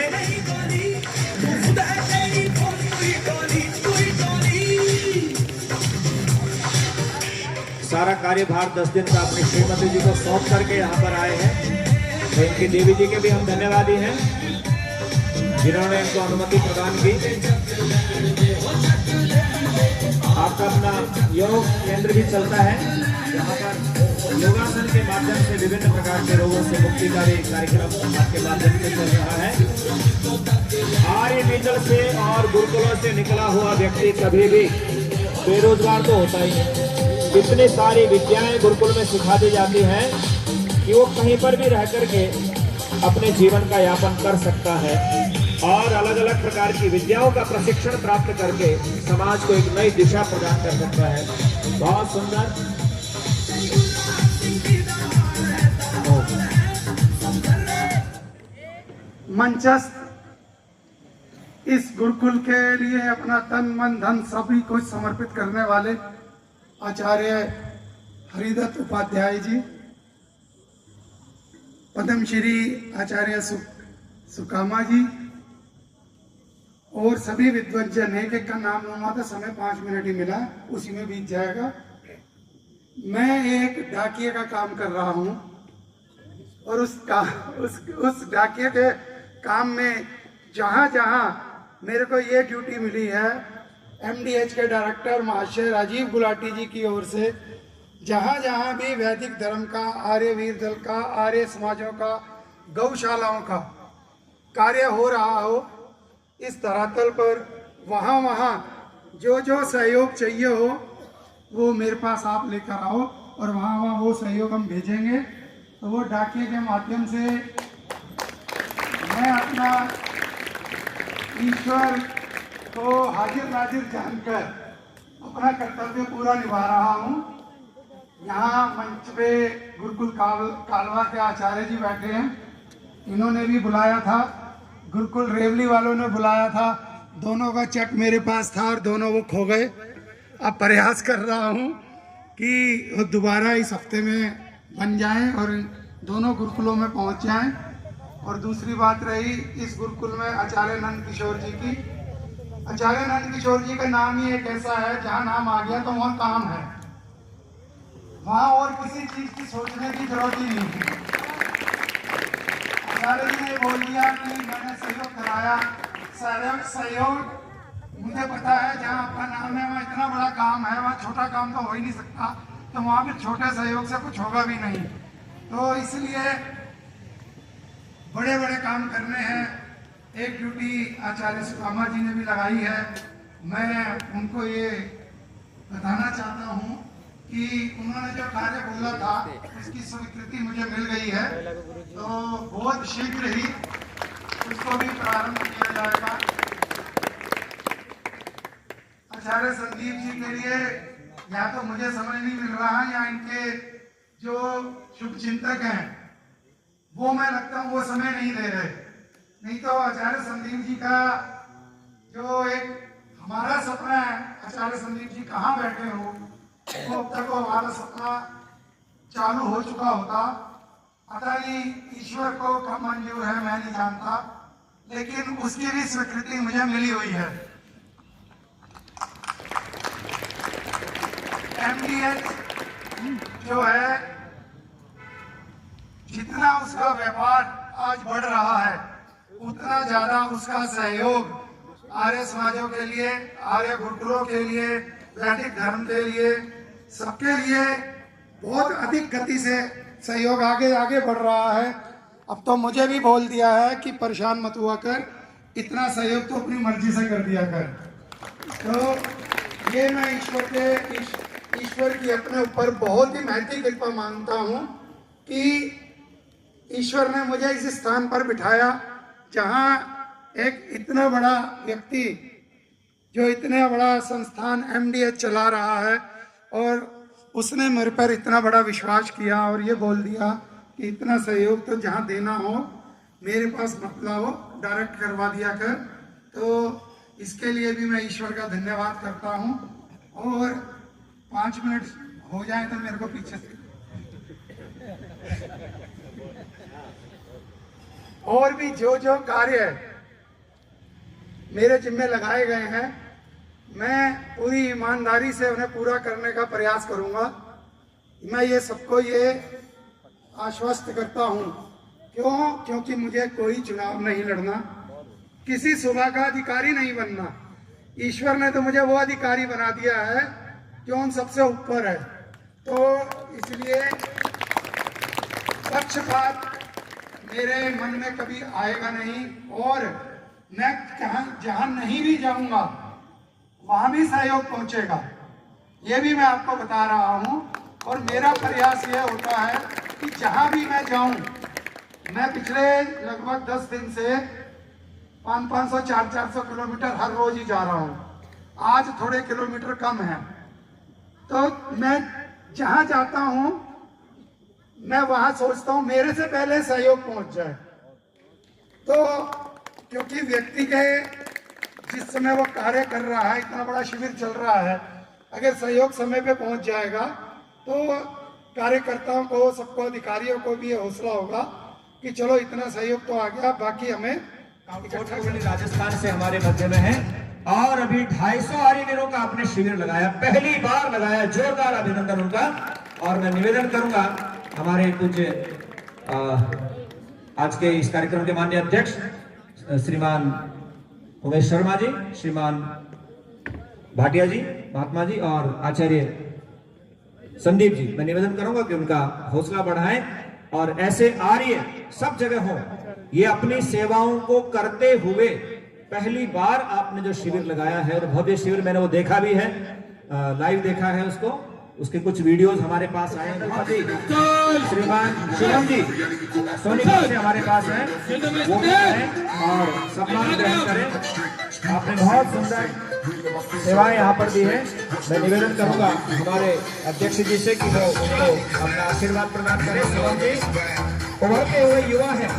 सारा कार्यभार 10 दिन का अपनी श्रीमती जी को सौंप करके यहाँ पर आए हैं, तो इनकी देवी जी के भी हम धन्यवादी हैं जिन्होंने इनको अनुमति प्रदान की। आपका अपना योग केंद्र भी चलता है जहाँ पर योगासन के माध्यम से विभिन्न प्रकार के रोगों से मुक्ति का भी कार्यक्रम आपके माध्यम से चल रहा है। आर्य विद्यालय से और गुरुकुलों से निकला हुआ व्यक्ति कभी भी बेरोजगार तो होता ही नहीं। इतनी सारी विद्याएं गुरुकुल में सिखा दी जाती हैं कि वो कहीं पर भी रह करके अपने जीवन का यापन कर सकता है और अलग अलग प्रकार की विद्याओं का प्रशिक्षण प्राप्त करके समाज को एक नई दिशा प्रदान कर सकता है। बहुत सुंदर। मंचस्थ इस गुरुकुल के लिए अपना तन मन धन सभी कुछ समर्पित करने वाले आचार्य हरिदत्त उपाध्याय जी, पद्मश्री आचार्य सुकामा जी और सभी विद्वज्जन, एक एक का नाम लूंगा तो समय 5 मिनट ही मिला, उसी में बीत जाएगा। मैं एक डाकिये का काम कर रहा हूं और उस डाकिये के काम में जहां जहां मेरे को ये ड्यूटी मिली है, MDH के डायरेक्टर महाशय राजीव गुलाटी जी की ओर से, जहां जहां भी वैदिक धर्म का, आर्य वीर दल का, आर्य समाजों का, गौशालाओं का कार्य हो रहा हो इस धरातल पर, वहां वहां जो जो सहयोग चाहिए हो वो मेरे पास आप लेकर आओ और वहां वहां वो सहयोग हम भेजेंगे। तो वो डाकिये के माध्यम से मैं अपना ईश्वर को हाजिर नाजिर जानकर अपना कर्तव्य पूरा निभा रहा हूँ। यहाँ मंच पे गुरुकुल कालवा के आचार्य जी बैठे हैं, इन्होंने भी बुलाया था, गुरुकुल रेवली वालों ने बुलाया था, दोनों का चेक मेरे पास था और दोनों वो खो गए। अब प्रयास कर रहा हूँ कि वो दोबारा इस हफ्ते में बन जाएं और दोनों गुरुकुलों में पहुँच जाएं। और दूसरी बात रही इस गुरुकुल में आचार्य नंद किशोर जी की। आचार्य नंद किशोर जी का नाम ही एक ऐसा है, जहाँ नाम आ गया तो वहाँ काम है, वहाँ और किसी चीज की सोचने की जरूरत ही नहीं है। आचार्य जी ने बोल दिया कि मैंने सहयोग कराया, सहयोग मुझे पता है जहाँ आपका नाम है वहाँ इतना बड़ा काम है, वहाँ छोटा काम तो हो ही नहीं सकता, तो वहाँ पे छोटे सहयोग से कुछ होगा भी नहीं। तो इसलिए बड़े बड़े काम करने हैं। एक ड्यूटी आचार्य सुकामा जी ने भी लगाई है। मैं उनको ये बताना चाहता हूँ कि उन्होंने जो कार्य बोला था उसकी स्वीकृति मुझे मिल गई है, तो बहुत शीघ्र ही उसको भी प्रारंभ किया जाएगा। आचार्य संदीप जी के लिए या तो मुझे समय नहीं मिल रहा या इनके जो शुभ चिंतक हैं वो मैं लगता हूँ वो समय नहीं दे रहे, नहीं तो आचार्य संदीप जी का जो एक हमारा सपना है, आचार्य संदीप जी कहाँ बैठे हो, वो अब तक हमारा सपना चालू हो चुका होता। पता नहीं ईश्वर को कब मंजूर है, मैं नहीं जानता, लेकिन उसकी भी स्वीकृति मुझे मिली हुई है। MDH जो है, जितना उसका व्यापार आज बढ़ रहा है, उतना ज्यादा उसका सहयोग आर्य समाजों के लिए, आर्य गुरुकुलों के लिए, वैदिक धर्म के लिए, सबके लिए बहुत अधिक गति से सहयोग आगे आगे बढ़ रहा है। अब तो मुझे भी बोल दिया है कि परेशान मत हुआ कर, इतना सहयोग तो अपनी मर्जी से कर दिया कर। तो ये मैं ईश्वर की अपने ऊपर बहुत ही महती कृपा मानता हूँ कि ईश्वर ने मुझे इस स्थान पर बिठाया जहाँ एक इतना बड़ा व्यक्ति जो इतना बड़ा संस्थान MDH चला रहा है, और उसने मेरे पर इतना बड़ा विश्वास किया और ये बोल दिया कि इतना सहयोग तो जहाँ देना हो मेरे पास मत लाओ, डायरेक्ट करवा दिया कर। तो इसके लिए भी मैं ईश्वर का धन्यवाद करता हूँ। और 5 मिनट हो जाए तो मेरे को पीछे से और भी जो जो कार्य मेरे जिम्मे लगाए गए हैं, मैं पूरी ईमानदारी से उन्हें पूरा करने का प्रयास करूंगा। मैं ये सबको ये आश्वस्त करता हूं। क्योंकि मुझे कोई चुनाव नहीं लड़ना, किसी सुबह का अधिकारी नहीं बनना। ईश्वर ने तो मुझे वो अधिकारी बना दिया है जो उन सबसे ऊपर है। तो इसलिए पक्षपात मेरे मन में कभी आएगा नहीं, और मैं जहां नहीं भी जाऊंगा वहां भी सहयोग पहुंचेगा, ये भी मैं आपको बता रहा हूं। और मेरा प्रयास ये होता है कि जहां भी मैं जाऊं, मैं पिछले लगभग 10 दिन से 500, 400 किलोमीटर हर रोज ही जा रहा हूं। आज थोड़े किलोमीटर कम है, तो मैं जहां जाता हूं मैं वहां सोचता हूं मेरे से पहले सहयोग पहुंच जाए। तो क्योंकि व्यक्ति के जिस समय वो कार्य कर रहा है, इतना बड़ा शिविर चल रहा है, अगर सहयोग समय पे पहुंच जाएगा तो कार्यकर्ताओं को, सबको, अधिकारियों को भी ये हौसला होगा कि चलो इतना सहयोग तो आ गया, बाकी हमें राजस्थान से हमारे मध्य में है। और अभी 250 आर्यवीरों का आपने शिविर लगाया, पहली बार लगाया, जोरदार अभिनंदन उनका। और मैं निवेदन करूंगा हमारे कुछ आज के इस कार्यक्रम के माननीय अध्यक्ष श्रीमान उमेश शर्मा जी, श्रीमान भाटिया जी, महात्मा जी और आचार्य संदीप जी, मैं निवेदन करूंगा कि उनका हौसला बढ़ाएं और ऐसे आर्य सब जगह हो। ये अपनी सेवाओं को करते हुए पहली बार आपने जो शिविर लगाया है, और भव्य शिविर मैंने वो देखा भी है, लाइव देखा है उसको, उसके कुछ वीडियोस हमारे पास आए हैं। श्रीमान शिवम जी सोनीपत से हमारे पास हैं, वो भी हैं और सम्मान ग्रहण करें। आपने बहुत सुंदर सेवाएं यहाँ पर दी है। मैं निवेदन करूंगा हमारे अध्यक्ष जी से कि वो उनको अपना आशीर्वाद प्रदान करें। शिवम जी उभरते हुए युवा है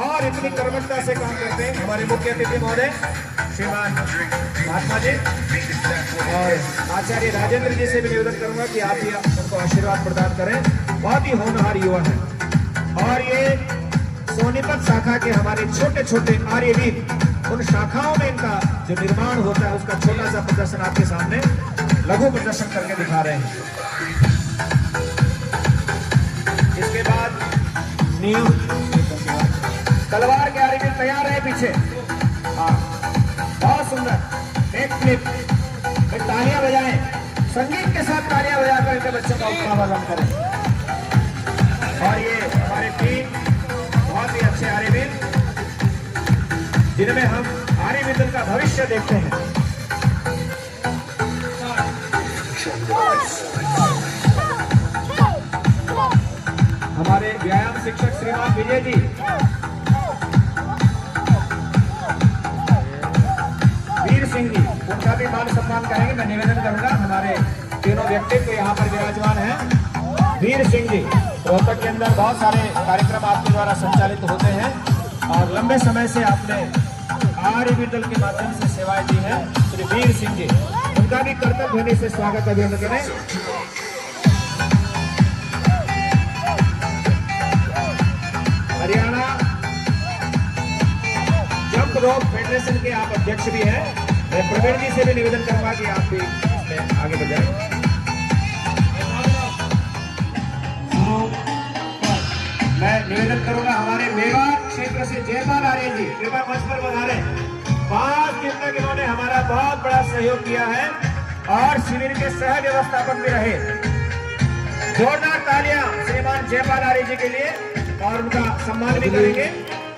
और इतनी कर्मठता से काम करते हैं। हमारे मुख्य अतिथि महोदय श्रीमान महात्मा जी और आचार्य राजेंद्र जी से भी निवेदन करूंगा कि आप भी उनको आशीर्वाद प्रदान करें। बहुत ही होनहार युवा है और ये सोनीपत शाखा के हमारे छोटे छोटे आर्यवीर, उन शाखाओं में इनका जो निर्माण होता है उसका छोटा सा प्रदर्शन आपके सामने लघु प्रदर्शन करके दिखा रहे हैं। इसके बाद नींव तलवार के आर्यवीर तैयार है पीछे। हाँ, बहुत सुंदर एक क्लिप, तालियां बजाएं, संगीत के साथ तालियां बजाकर इनके बच्चों का उत्साहवर्धन करें। और ये हमारे 3 बहुत ही अच्छे आर्यवीर जिनमें हम आर्यवीर का भविष्य देखते हैं। हमारे व्यायाम शिक्षक श्रीमान विजय जी, वीर सिंह जी, उनका भी मान सम्मान करेंगे। मैं निवेदन करूंगा हमारे तीनों व्यक्तित्व यहाँ पर विराजमान हैं। वीर सिंह जी, रोहतक के अंदर बहुत सारे कार्यक्रम आपके द्वारा संचालित होते हैं और लंबे समय से आपने आर्यवीर दल के माध्यम से सेवाएं दी हैं। श्री वीर सिंह जी, उनका भी कर्तव्य ध्वनि से स्वागत अभिनंदन करें। हरियाणा जंप रोप फेडरेशन के आप अध्यक्ष भी हैं। मैं प्रवीण जी से भी निवेदन करूंगा कि आप भी इसमें आगे बढ़ाएं। मैं निवेदन करूंगा हमारे मेवाड़ क्षेत्र से जयपाल आर्य जी कृपया मंच पर पधारे। 5 दिन तक इन्होंने हमारा बहुत बड़ा सहयोग किया है और शिविर के सह व्यवस्थापक भी रहे। जोरदार तालियां श्रीमान जयपाल आर्य जी के लिए और उनका सम्मान भी करेंगे।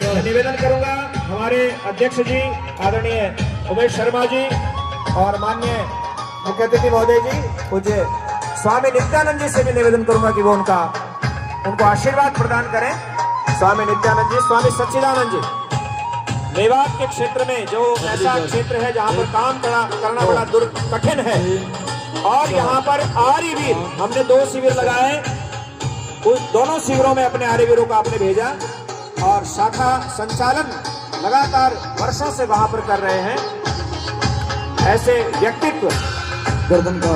मैं निवेदन करूंगा हमारे अध्यक्ष जी आदरणीय उमेश शर्मा जी और माननीय मुख्य अतिथि महोदय जी पूज्य स्वामी नित्यानंद जी से भी निवेदन करूंगा कि वो उनको आशीर्वाद प्रदान करें। स्वामी नित्यानंद जी, स्वामी सच्चिदानंद जी, मेवाड़ के क्षेत्र में जो ऐसा क्षेत्र है जहां पर काम करना बड़ा कठिन है और यहाँ पर आर्यवीर हमने 2 शिविर लगाए। उस दोनों शिविरों में अपने आर्यवीरों को आपने भेजा और शाखा संचालन लगातार वर्षों से वहां पर कर रहे हैं। ऐसे व्यक्तित्व गर्दन का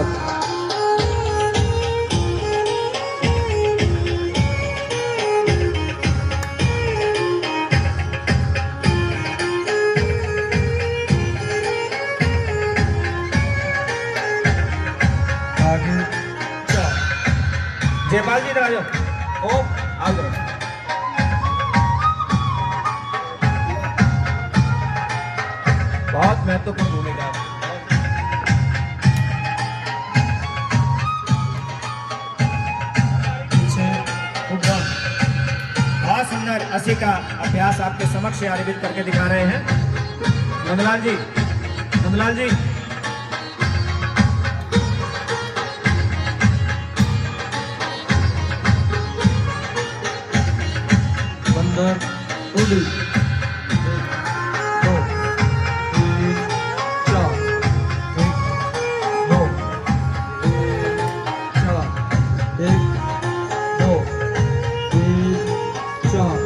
जयपाल जी इधर आ जाओ। ओ आ जाओ। बहुत महत्वपूर्ण भूमिका बहुत सुंदर 80 का अभ्यास आपके समक्ष आयोजित करके दिखा रहे हैं नंदलाल जी। नंदलाल जी बंदर उड़ी 2 3 4 1 2 4 1 2 3 4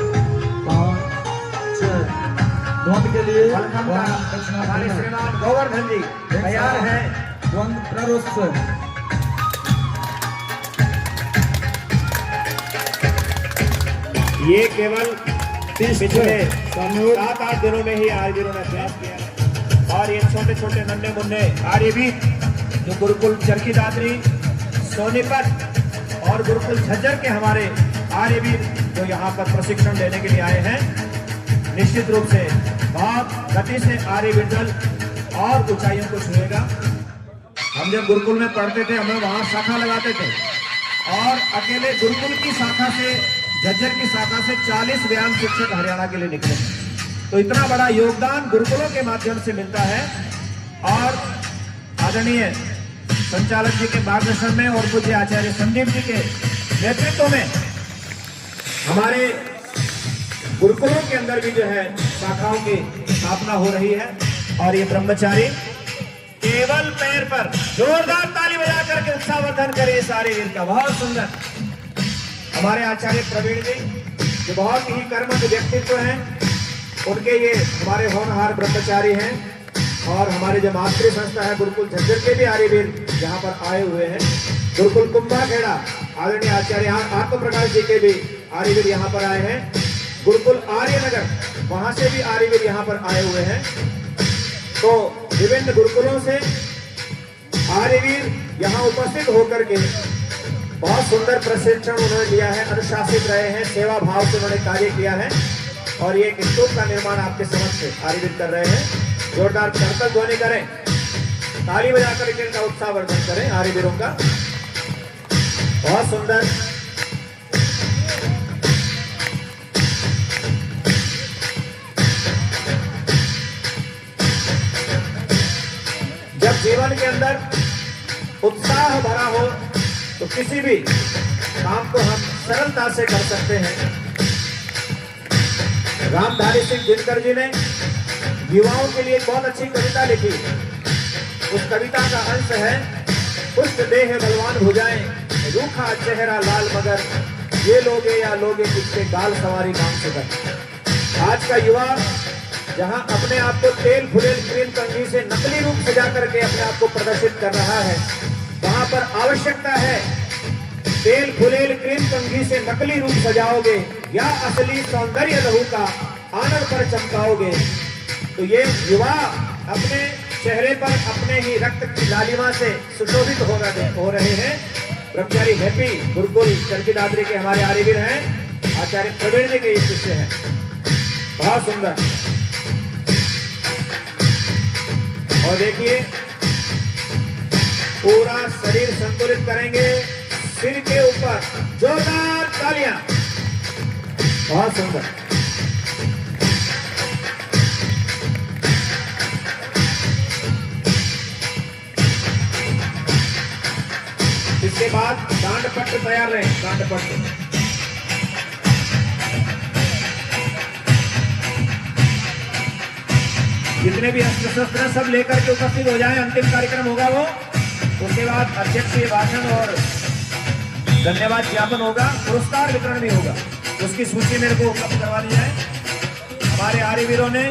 5 6 द्वंद के लिए हमारे श्रीमान गोवर्धन जी तैयार हैं। द्वंद प्ररोत्सव ये केवल पिछले 7-8 दिनों में ही आर्यवीरों ने अभ्यास किया है और ये छोटे छोटे नन्हे मुन्ने आर्यवीर जो गुरुकुल चरखी दादरी, सोनीपत और गुरुकुल झज्जर के हमारे आर्यवीर जो यहाँ पर प्रशिक्षण लेने के लिए आए हैं, निश्चित रूप से बहुत गति से आर्यवीर दल और ऊंचाइयों को छुएगा। हम जब गुरुकुल में पढ़ते थे हम वहाँ शाखा लगाते थे और अकेले गुरुकुल की शाखा से झज्जर की शाखा से 40 व्यायाम शिक्षक हरियाणा के लिए निकले। तो इतना बड़ा योगदान गुरुकुलों के माध्यम से मिलता है और आदरणीय संचालक जी के मार्गदर्शन में और पूज्य आचार्य संदीप जी के नेतृत्व में हमारे गुरुकुलों के अंदर भी जो है शाखाओं की स्थापना हो रही है और ये ब्रह्मचारी केवल पैर पर जोरदार ताली बजा करके उत्साहवर्धन करे सारे वीर का। बहुत सुंदर हमारे आचार्य प्रवीण जी जो बहुत ही कर्मठ व्यक्तित्व हैं, उनके ये हमारे होनहार ब्रह्मचारी हैं और हमारे जो मातृ संस्था है गुरुकुल झज्जर के भी आर्यवीर यहाँ पर आए हुए हैं। गुरुकुल कुंभाखेड़ा आदरणीय आचार्य आत्म प्रकाश जी के भी आर्यवीर यहाँ पर आए हैं। गुरुकुल आर्यनगर वहां से भी आर्यवीर यहाँ पर आए हुए हैं। तो विभिन्न गुरुकुलों से आर्यवीर यहाँ उपस्थित होकर के बहुत सुंदर प्रशिक्षण उन्होंने लिया है, अनुशासित रहे हैं, सेवा भाव से उन्होंने कार्य किया है और ये एक स्तूप का निर्माण आपके समक्ष आयोजित कर रहे हैं। जोरदार करतब ध्वनि करें, ताली बजा करके इनका उत्साहवर्धन करें आर्यवीरों का। बहुत सुंदर जब जीवन के अंदर उत्साह भरा हो तो किसी भी काम को हम सरलता से कर सकते हैं। रामधारी सिंह दिनकर जी ने युवाओं के लिए बहुत अच्छी कविता लिखी। उस कविता का अंश है, पुष्ट देह बलवान भुजाएं, रूखा चेहरा लाल मगर, ये लोगे या लोगे किसके गाल सवारी काम से कर। आज का युवा जहां अपने आप को तेल फुलेल क्रीम कंघी से नकली रूप सजा करके अपने आप को प्रदर्शित कर रहा है, वहां पर आवश्यकता है तेल फुलेल क्रीम कंघी से नकली रूप सजाओगे या असली सौंदर्य लहू का आनंद पर चमकाओगे। तो ये युवा अपने चेहरे पर अपने ही रक्त की लालिमा से सुशोभित हो रहे हैं। ब्रह्मचारी हैप्पी गुरुकुल चरखी दादरी के हमारे आर्यवीर हैं, आचार्य प्रवीण जी के शिष्य हैं। बहुत सुंदर। और देखिए पूरा शरीर संतुलित करेंगे, सिर के ऊपर जोरदार तालियां। बहुत सुंदर। इसके बाद दांड पट्ट तैयार रहे। दांड पट्ट जितने भी अस्त्र शस्त्र सब लेकर के उपस्थित हो जाएं। अंतिम कार्यक्रम होगा वो। उसके बाद अध्यक्ष भाषण और धन्यवाद ज्ञापन होगा, पुरस्कार वितरण भी होगा। उसकी सूची मेरे को उपलब्ध करवा दी जाए। हमारे आर्यवीरों ने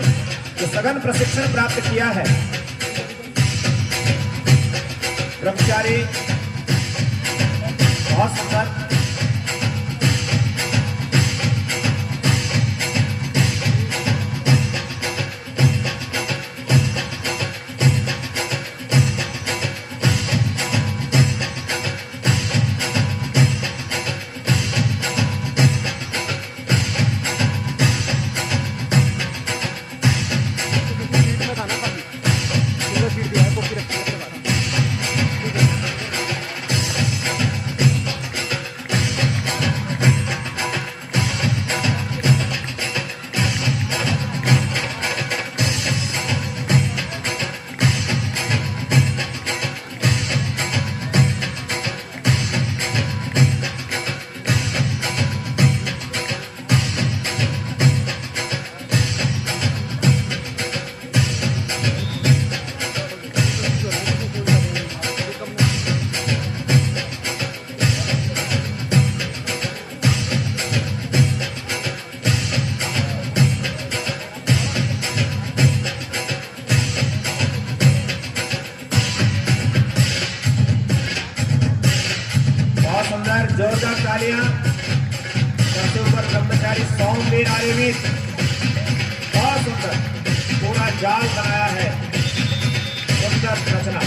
जो सघन प्रशिक्षण प्राप्त किया है, ब्रह्मचारी बहुत सुंदर। जोरदार तालियां। सबसे ऊपर ब्रह्मचारी सौमवीर आर्यवीर, बहुत सुंदर पूरा जाल बनाया है, सुंदर रचना।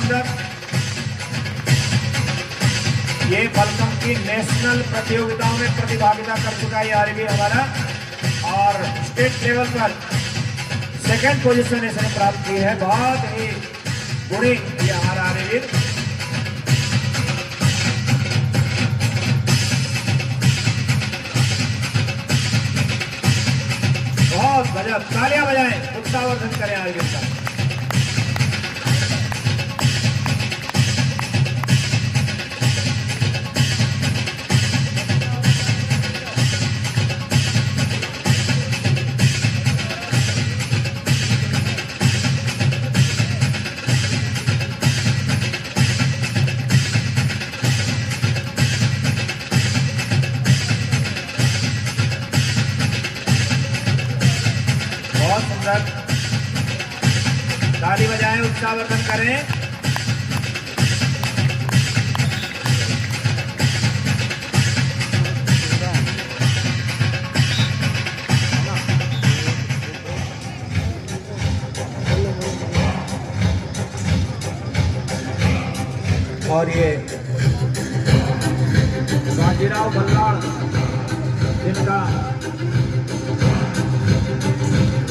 सुंदर। ये मलखंब की नेशनल प्रतियोगिताओं में प्रतिभागिता कर चुका है ये आर्यवीर हमारा, और स्टेट लेवल पर सेकंड पोजीशन इसने प्राप्त की है। बहुत ही गुणी ये हमारा आर्यवीर। बहुत गजब, तालियां बजाएं, उत्साहवर्धन करें आर्यवीर का। बहुत सुंदर, ताली बजाएं, उत्साहवर्धन करें। और ये बाजीराव बल्लाळ जिनका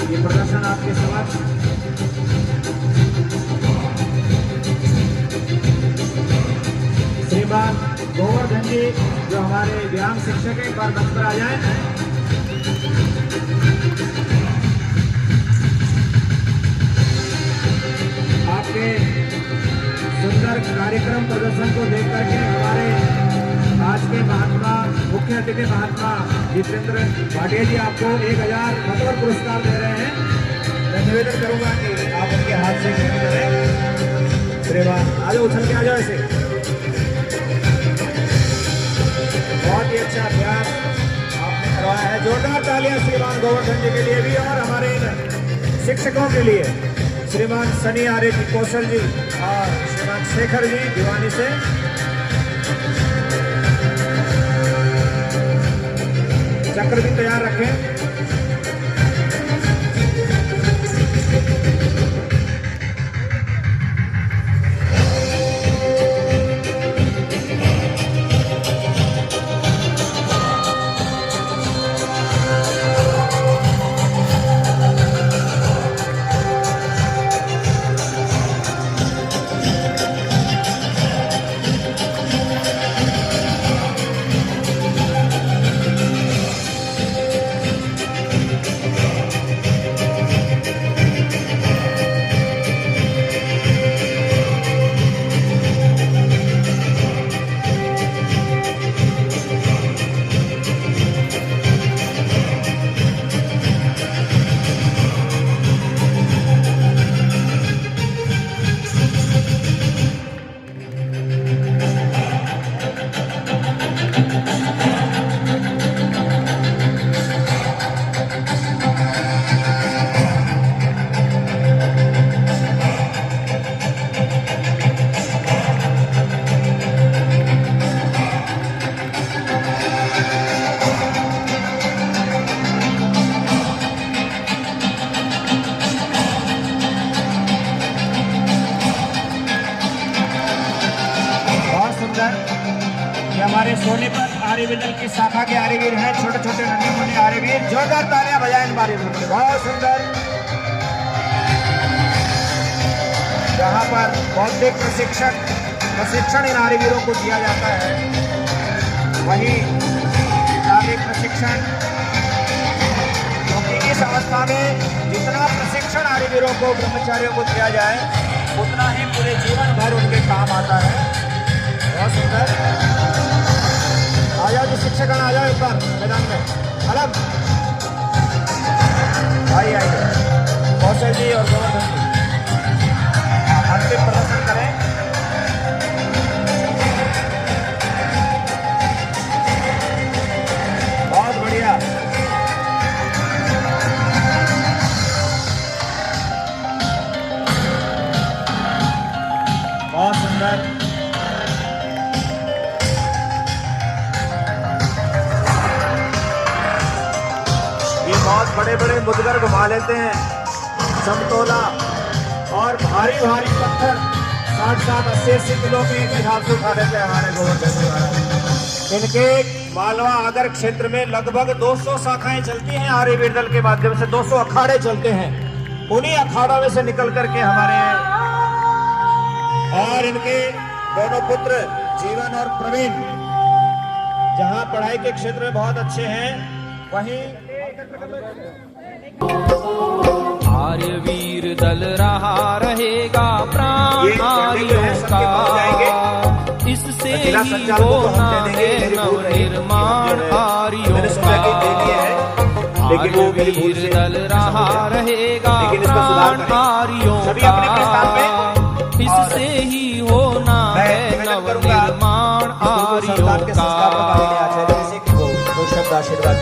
ये प्रदर्शन आपके समक्ष श्रीमान गोवर्धन जी जो हमारे व्यायाम शिक्षक हैं, एक बार मंच पर आ जाएं। आपके सुंदर कार्यक्रम प्रदर्शन को देख करके हमारे आज के महात्मा मुख्य अतिथि महात्मा जितेंद्र भाटिया जी आपको 1000 नकद पुरस्कार दे रहे हैं। मैं निवेदन करूंगा कि आप उनके हाथ से ग्रहण करें। श्रीमान आ जाओ, उछल के आ जाओ ऐसे। बहुत ही अच्छा अभ्यास आपने करवाया है। जोरदार तालियां श्रीमान गोवर्धन जी के लिए भी और हमारे शिक्षकों के लिए, श्रीमान सनी आर्य जी, कौशल जी और श्रीमान शेखर जी भिवानी से। चक्र भी तैयार रखें। हमारे सोनीपत आर्यवीर दल की शाखा के आर्यवीर हैं, छोटे छोटे नन्हे मुन्ने आर्यवीर। जोरदार तालियां बजाएं इन आर्यवीरों के लिए। बहुत सुंदर। जहां पर बौद्धिक प्रशिक्षण इन आर्यवीरों को दिया जाता है, वहीं शारीरिक प्रशिक्षण, क्योंकि इस अवस्था में जितना प्रशिक्षण आर्यवीरों को, ब्रह्मचारियों को दिया जाए, उतना ही पूरे जीवन भर उनके काम आता है। बहुत सुंदर। आ जाओ जी शिक्षकगण, आ जाओ एक बार मैदान में। अलग आइए कौशल जी और गोवर्धन जी अंतिम प्रदर्शन करें। बहुत बढ़िया। बहुत सुंदर। बहुत बड़े बड़े मुद्गर घुमा लेते हैं, समतोला और भारी भारी पत्थर 60-60, 80-80 किलो के एक हिसाब से उठा देते हैं हमारे गोवर्धन जी महाराज। इनके मालवा आगर क्षेत्र में लगभग 200 शाखाएं चलती हैं आर्य वीर दल के माध्यम से, 200 अखाड़े चलते हैं। उन्हीं अखाड़ों में से निकल करके हमारे और इनके दोनों पुत्र जीवन और प्रवीण जहां पढ़ाई के क्षेत्र में बहुत अच्छे हैं, वहीं आर्य वीर दल रहा रहेगा प्राण आर्यों का, इससे ही होना है नवनिर्माण आर्यों का। आर्य वीर दल रहा रहेगा प्राण आर्यों का, इससे ही होना है नवनिर्माण आर्यों का। शब्द आशीर्वाद